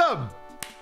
Welcome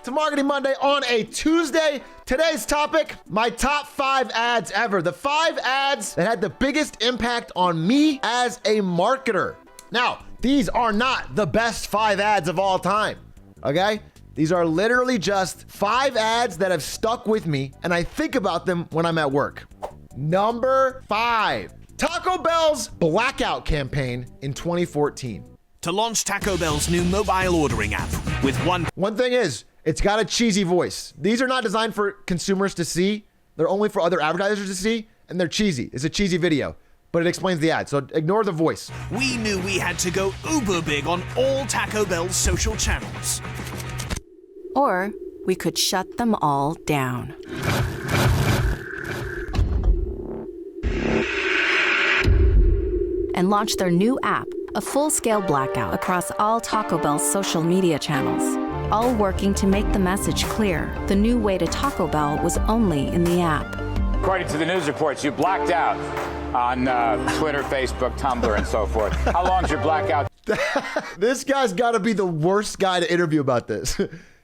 to Marketing Monday on a Tuesday. Today's topic, my top 5 ads ever. The 5 ads that had the biggest impact on me as a marketer. Now, these are not the best 5 ads of all time, okay? These are literally just 5 ads that have stuck with me, and I think about them when I'm at work. Number 5, Taco Bell's blackout campaign in 2014. To launch Taco Bell's new mobile ordering app with one thing is, it's got a cheesy voice. These are not designed for consumers to see. They're only for other advertisers to see, and they're cheesy. It's a cheesy video, but it explains the ad, so ignore the voice. We knew we had to go uber big on all Taco Bell's social channels. Or we could shut them all down. And launch their new app, a full-scale blackout across all Taco Bell's social media channels, all working to make the message clear. The new way to Taco Bell was only in the app. According to the news reports, you blacked out on Twitter, Facebook, Tumblr, and so forth. How long's your blackout? This guy's got to be the worst guy to interview about this.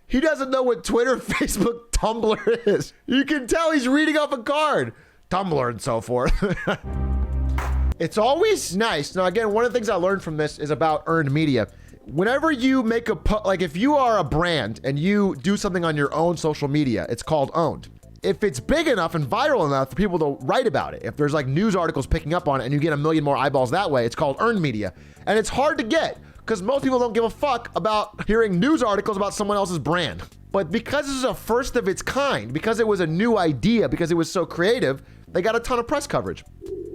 He doesn't know what Twitter, Facebook, Tumblr is. You can tell he's reading off a card. Tumblr and so forth. It's always nice. Now, again, one of the things I learned from this is about earned media. Whenever you make like if you are a brand and you do something on your own social media, it's called owned. If it's big enough and viral enough for people to write about it, if there's like news articles picking up on it and you get 1 million more eyeballs that way, it's called earned media. And it's hard to get because most people don't give a fuck about hearing news articles about someone else's brand. But because this is a first of its kind, because it was a new idea, because it was so creative, they got a ton of press coverage.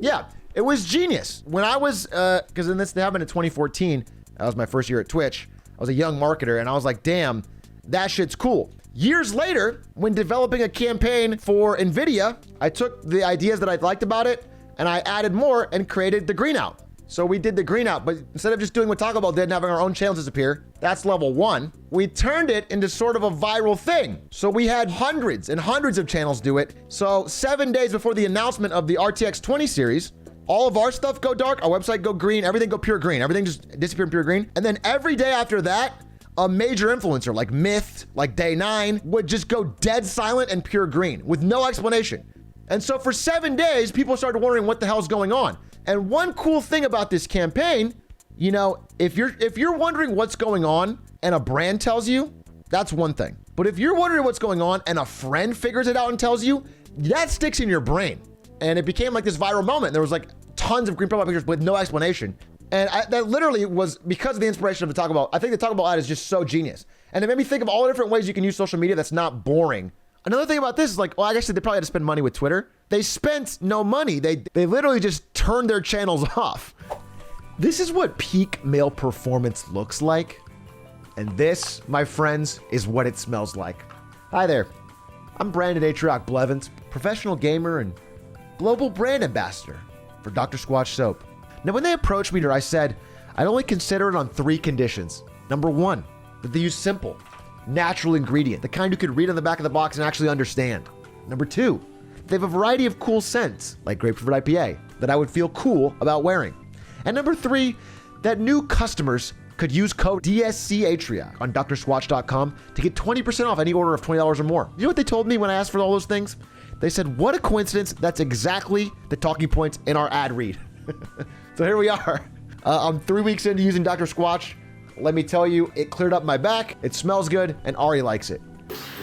Yeah. It was genius. When I was, because this happened in 2014, that was my first year at Twitch. I was a young marketer and I was like, damn, that shit's cool. Years later, when developing a campaign for NVIDIA, I took the ideas that I liked about it and I added more and created the green out. So we did the green out, but instead of just doing what Taco Bell did and having our own channels disappear, that's level 1, we turned it into sort of a viral thing. So we had hundreds and hundreds of channels do it. So 7 days before the announcement of the RTX 20 series, all of our stuff go dark, our website go green, everything go pure green, everything just disappear in pure green. And then every day after that, a major influencer like Myth, like Day 9, would just go dead silent and pure green with no explanation. And so for 7 days, people started wondering what the hell's going on. And one cool thing about this campaign, you know, if you're wondering what's going on and a brand tells you, that's one thing. But if you're wondering what's going on and a friend figures it out and tells you, that sticks in your brain. And it became like this viral moment. There was like tons of green profile pictures with no explanation. And that literally was because of the inspiration of the Taco Bell. I think the Taco Bell ad is just so genius. And it made me think of all the different ways you can use social media that's not boring. Another thing about this is like, well, I guess they probably had to spend money with Twitter. They spent no money. They literally just turned their channels off. This is what peak male performance looks like. And this, my friends, is what it smells like. Hi there. I'm Brandon Atrioc Blevins, professional gamer and global brand ambassador for Dr. Squatch soap. Now, when they approached me, I said, I'd only consider it on 3 conditions. Number 1, that they use simple, natural ingredient, the kind you could read on the back of the box and actually understand. Number 2, they have a variety of cool scents, like grapefruit IPA, that I would feel cool about wearing. And number 3, that new customers could use code DSCAtrioc on drsquatch.com to get 20% off any order of $20 or more. You know what they told me when I asked for all those things? They said, what a coincidence, that's exactly the talking points in our ad read. So here we are. I'm 3 weeks into using Dr. Squatch. Let me tell you, it cleared up my back, it smells good, and Ari likes it.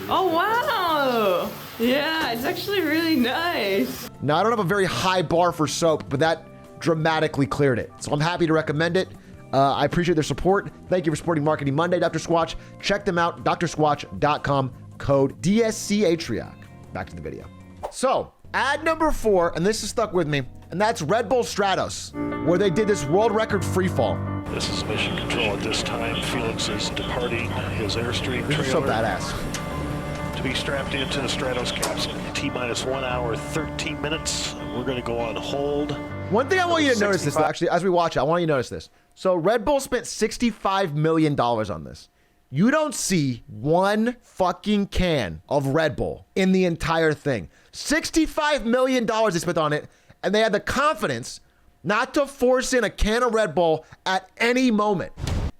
Oh, wow. Yeah, it's actually really nice. Now, I don't have a very high bar for soap, but that dramatically cleared it. So I'm happy to recommend it. I appreciate their support. Thank you for supporting Marketing Monday, Dr. Squatch. Check them out, drsquatch.com, code DSCAtrioc. Back to the video. So, ad number 4, and this has stuck with me, and that's Red Bull Stratos, where they did this world record free fall. This is Mission Control at this time. Felix is departing his Airstream This trailer. is so badass. To be strapped into the Stratos capsule. T-minus 1 hour, 13 minutes. We're going to go on hold. One thing I want you to notice this, actually, as we watch it, I want you to notice this. So Red Bull spent $65 million on this. You don't see one fucking can of Red Bull in the entire thing. $65 million they spent on it, and they had the confidence not to force in a can of Red Bull at any moment.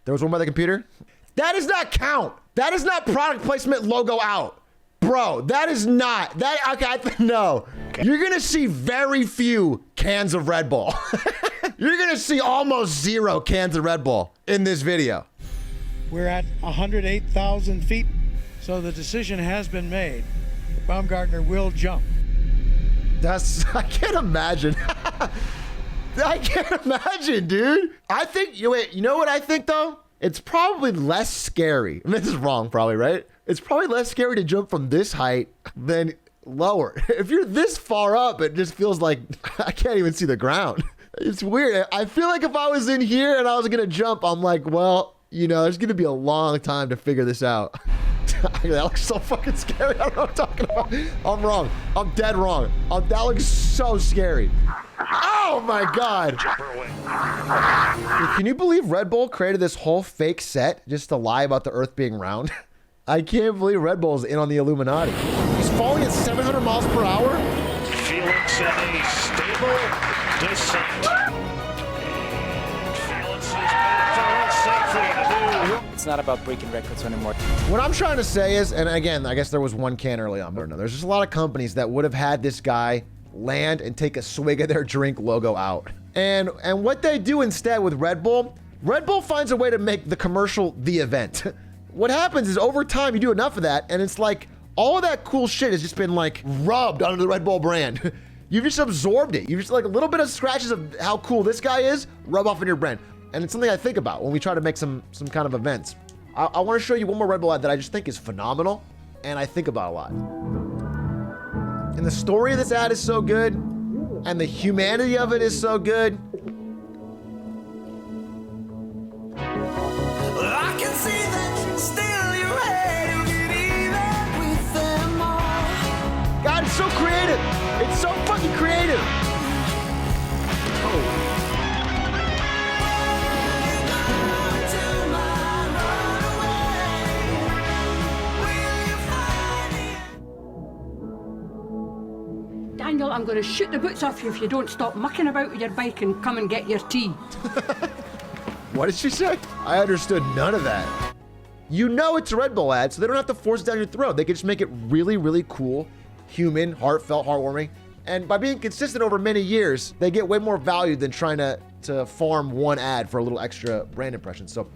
There was one by the computer. That does not count. That is not product placement logo out. Bro, that is not. No. You're going to see very few cans of Red Bull. You're going to see almost 0 cans of Red Bull in this video. We're at 108,000 feet, so the decision has been made. Baumgartner will jump. I can't imagine. I can't imagine, dude. I think, you know what I think, though? It's probably less scary. I mean, this is wrong, probably, right? It's probably less scary to jump from this height than lower. If you're this far up, it just feels like I can't even see the ground. It's weird. I feel like if I was in here and I was going to jump, I'm like, well, there's going to be a long time to figure this out. That looks so fucking scary. I don't know what I'm talking about. I'm wrong. I'm dead wrong. That looks so scary. Oh my God. Dude, can you believe Red Bull created this whole fake set just to lie about the Earth being round? I can't believe Red Bull's in on the Illuminati. He's falling at 700 miles per hour. Felix in a stable descent. Felix has been safely to do. It's not about breaking records anymore. What I'm trying to say is, and again, I guess there was one can early on, but no, there's just a lot of companies that would have had this guy land and take a swig of their drink logo out. And what they do instead with Red Bull finds a way to make the commercial the event. What happens is over time you do enough of that and it's like all of that cool shit has just been like rubbed onto the Red Bull brand. You've just absorbed it. You've just like a little bit of scratches of how cool this guy is, rub off in your brand. And it's something I think about when we try to make some kind of events. I want to show you one more Red Bull ad that I just think is phenomenal and I think about a lot. And the story of this ad is so good and the humanity of it is so good. I can see that still you're ready to get even with them all. God, it's so creative. It's so fucking creative. Oh. Daniel, I'm going to shoot the boots off you if you don't stop mucking about with your bike and come and get your tea. What did she say? I understood none of that. You know it's a Red Bull ad, so they don't have to force it down your throat. They can just make it really, really cool, human, heartfelt, heartwarming. And by being consistent over many years, they get way more value than trying to farm one ad for a little extra brand impression. So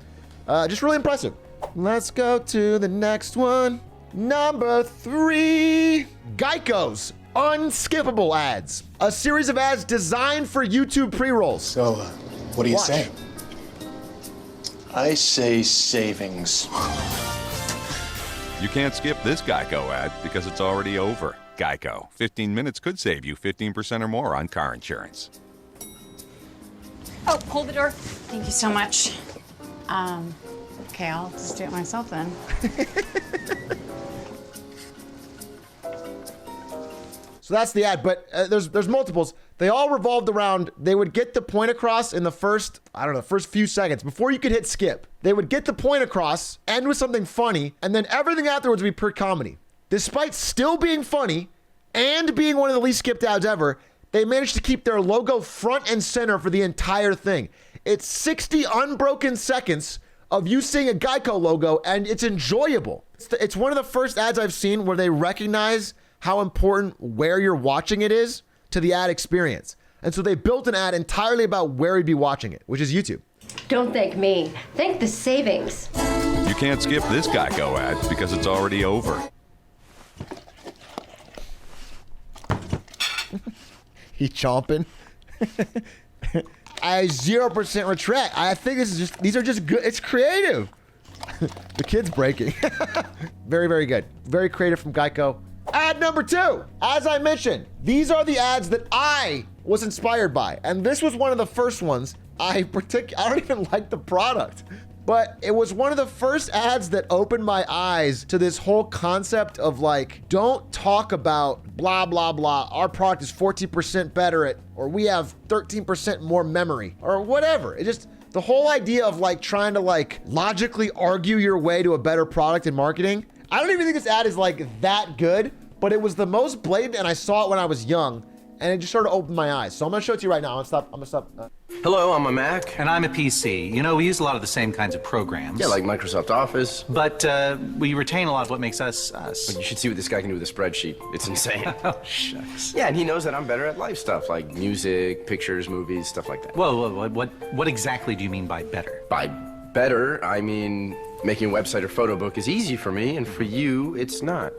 just really impressive. Let's go to the next one. Number 3, Geico's Unskippable Ads. A series of ads designed for YouTube pre-rolls. So, what do you Watch. say? I say savings. You can't skip this Geico ad because it's already over. Geico. 15 minutes could save you 15% or more on car insurance. Oh, hold the door. Thank you so much. Okay, I'll just do it myself then. So that's the ad, but there's multiples. They all revolved around, they would get the point across in the first few seconds before you could hit skip. They would get the point across, end with something funny, and then everything afterwards would be pure comedy. Despite still being funny and being one of the least skipped ads ever, they managed to keep their logo front and center for the entire thing. It's 60 unbroken seconds of you seeing a Geico logo, and it's enjoyable. It's one of the first ads I've seen where they recognize how important where you're watching it is to the ad experience. And so they built an ad entirely about where you'd be watching it, which is YouTube. Don't thank me. Thank the savings. You can't skip this Geico ad because it's already over. He chomping. I 0% retract. I think these are just good. It's creative. The kid's breaking. Very, very good. Very creative from Geico. Ad number 2. As I mentioned, these are the ads that I was inspired by. And this was one of the first ones. I don't even like the product, but it was one of the first ads that opened my eyes to this whole concept of like, don't talk about blah, blah, blah. Our product is 14% better at, or we have 13% more memory or whatever. It just, the whole idea of like trying to like logically argue your way to a better product in marketing. I don't even think this ad is like that good, but it was the most blatant and I saw it when I was young and it just sort of opened my eyes. So I'm gonna show it to you right now. I'm gonna stop. Hello, I'm a Mac. And I'm a PC. You know, we use a lot of the same kinds of programs. Yeah, like Microsoft Office. But we retain a lot of what makes us us. You should see what this guy can do with a spreadsheet. It's insane. Oh, shucks. Yeah, and he knows that I'm better at life stuff, like music, pictures, movies, stuff like that. Whoa, what exactly do you mean by better? By better, I mean making a website or photo book is easy for me, and for you, it's not.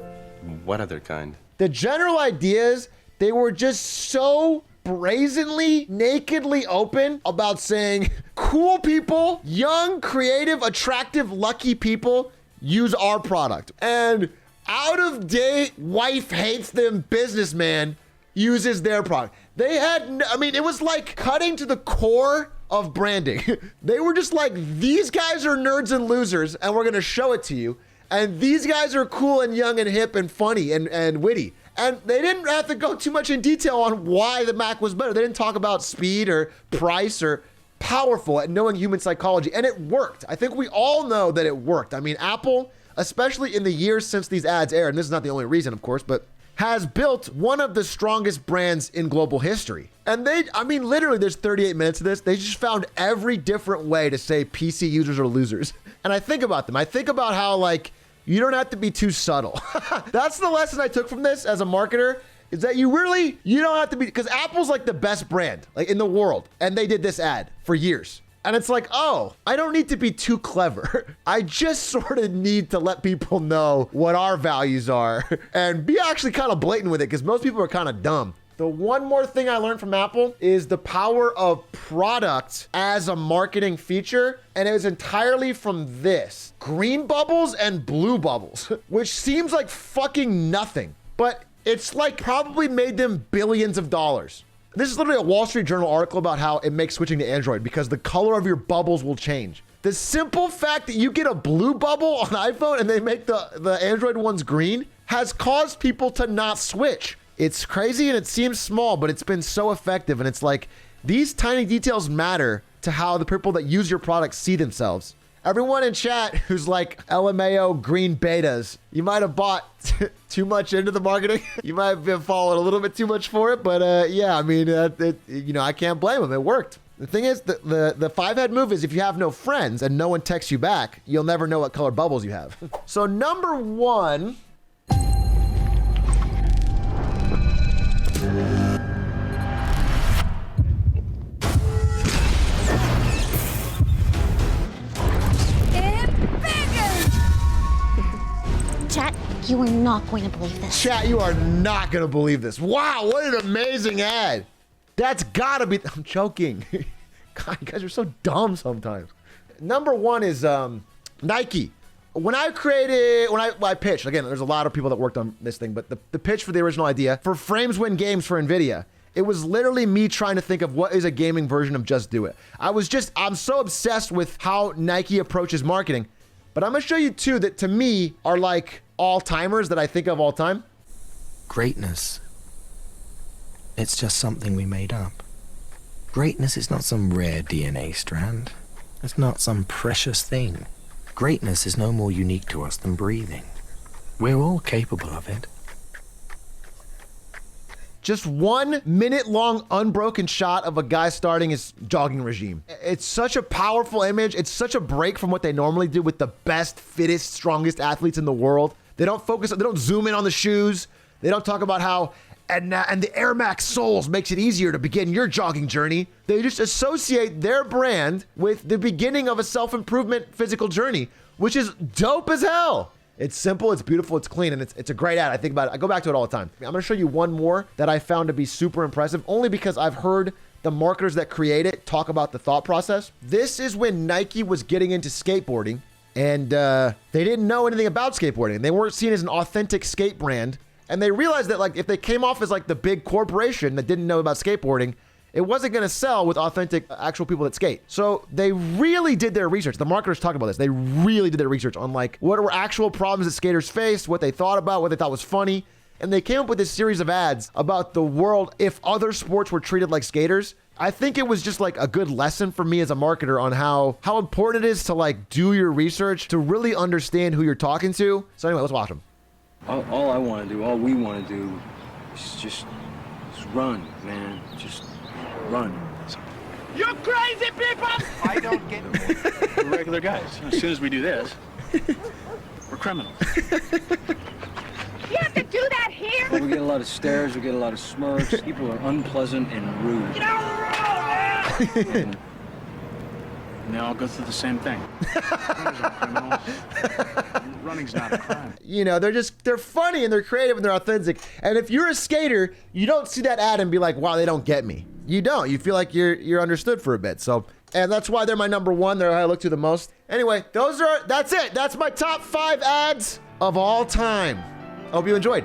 What other kind? The general ideas, they were just so brazenly, nakedly open about saying cool people, young, creative, attractive, lucky people use our product. And out-of-date, wife hates them businessman uses their product. They had, I mean, it was like cutting to the core of branding. They were just like, these guys are nerds and losers, and we're gonna show it to you. And these guys are cool and young and hip and funny and witty. And they didn't have to go too much in detail on why the Mac was better. They didn't talk about speed or price or powerful at knowing human psychology. And it worked. I think we all know that it worked. I mean, Apple, especially in the years since these ads aired, and this is not the only reason, of course, but has built one of the strongest brands in global history. And I mean, literally, there's 38 minutes of this. They just found every different way to say PC users are losers. And I think about them. I think about how, like, you don't have to be too subtle. That's the lesson I took from this as a marketer, is that you don't have to be, because Apple's like the best brand like in the world. And they did this ad for years. And it's like, oh, I don't need to be too clever. I just sort of need to let people know what our values are and be actually kind of blatant with it, because most people are kind of dumb. The one more thing I learned from Apple is the power of product as a marketing feature. And it was entirely from this: green bubbles and blue bubbles, which seems like fucking nothing, but it's like probably made them billions of dollars. This is literally a Wall Street Journal article about how it makes switching to Android because the color of your bubbles will change. The simple fact that you get a blue bubble on iPhone and they make the Android ones green has caused people to not switch. It's crazy and it seems small, but it's been so effective. And it's like, these tiny details matter to how the people that use your product see themselves. Everyone in chat who's like LMAO green betas, you might have bought too much into the marketing. You might have been following a little bit too much for it, but yeah, I mean, I can't blame them. It worked. The thing is, the five-head move is if you have no friends and no one texts you back, you'll never know what color bubbles you have. So number one. Chat, you are not going to believe this. Chat, you are not going to believe this. Wow, what an amazing ad. That's gotta be, I'm joking. God, you guys are so dumb sometimes. Number one is Nike. When I pitched, again, there's a lot of people that worked on this thing, but the pitch for the original idea for Frames Win Games for NVIDIA, it was literally me trying to think of what is a gaming version of Just Do It. I'm so obsessed with how Nike approaches marketing. But I'm gonna show you two that to me are like all-timers that I think of all time. Greatness. It's just something we made up. Greatness is not some rare DNA strand. It's not some precious thing. Greatness is no more unique to us than breathing. We're all capable of it. Just 1 minute long unbroken shot of a guy starting his jogging regime. It's such a powerful image. It's such a break from what they normally do with the best, fittest, strongest athletes in the world. They don't zoom in on the shoes. They don't talk about how, and the Air Max soles makes it easier to begin your jogging journey. They just associate their brand with the beginning of a self-improvement physical journey, which is dope as hell. It's simple, it's beautiful, it's clean, and it's a great ad. I think about it. I go back to it all the time. I'm gonna show you one more that I found to be super impressive, only because I've heard the marketers that create it talk about the thought process. This is when Nike was getting into skateboarding, and they didn't know anything about skateboarding. They weren't seen as an authentic skate brand, and they realized that like if they came off as like the big corporation that didn't know about skateboarding, it wasn't going to sell with authentic, actual people that skate. So they really did their research. The marketers talk about this. They really did their research on like what were actual problems that skaters faced, what they thought about, what they thought was funny. And they came up with this series of ads about the world if other sports were treated like skaters. I think it was just like a good lesson for me as a marketer on how important it is to like do your research to really understand who you're talking to. So anyway, let's watch them. All I want to do, all we want to do is just run, man. Just run. You crazy people! I don't get it. We're regular guys. As soon as we do this, we're criminals. You have to do that here? We get a lot of stares, we get a lot of smirks. People are unpleasant and rude. Get on the road, man! And they all go through the same thing. Running's not a crime. You know, they're funny and they're creative and they're authentic. And if you're a skater, you don't see that ad and be like, wow, they don't get me. You don't. You feel like you're understood for a bit. So, and that's why they're my number one. They're who I look to the most. Anyway, that's it. That's my top 5 ads of all time. Hope you enjoyed.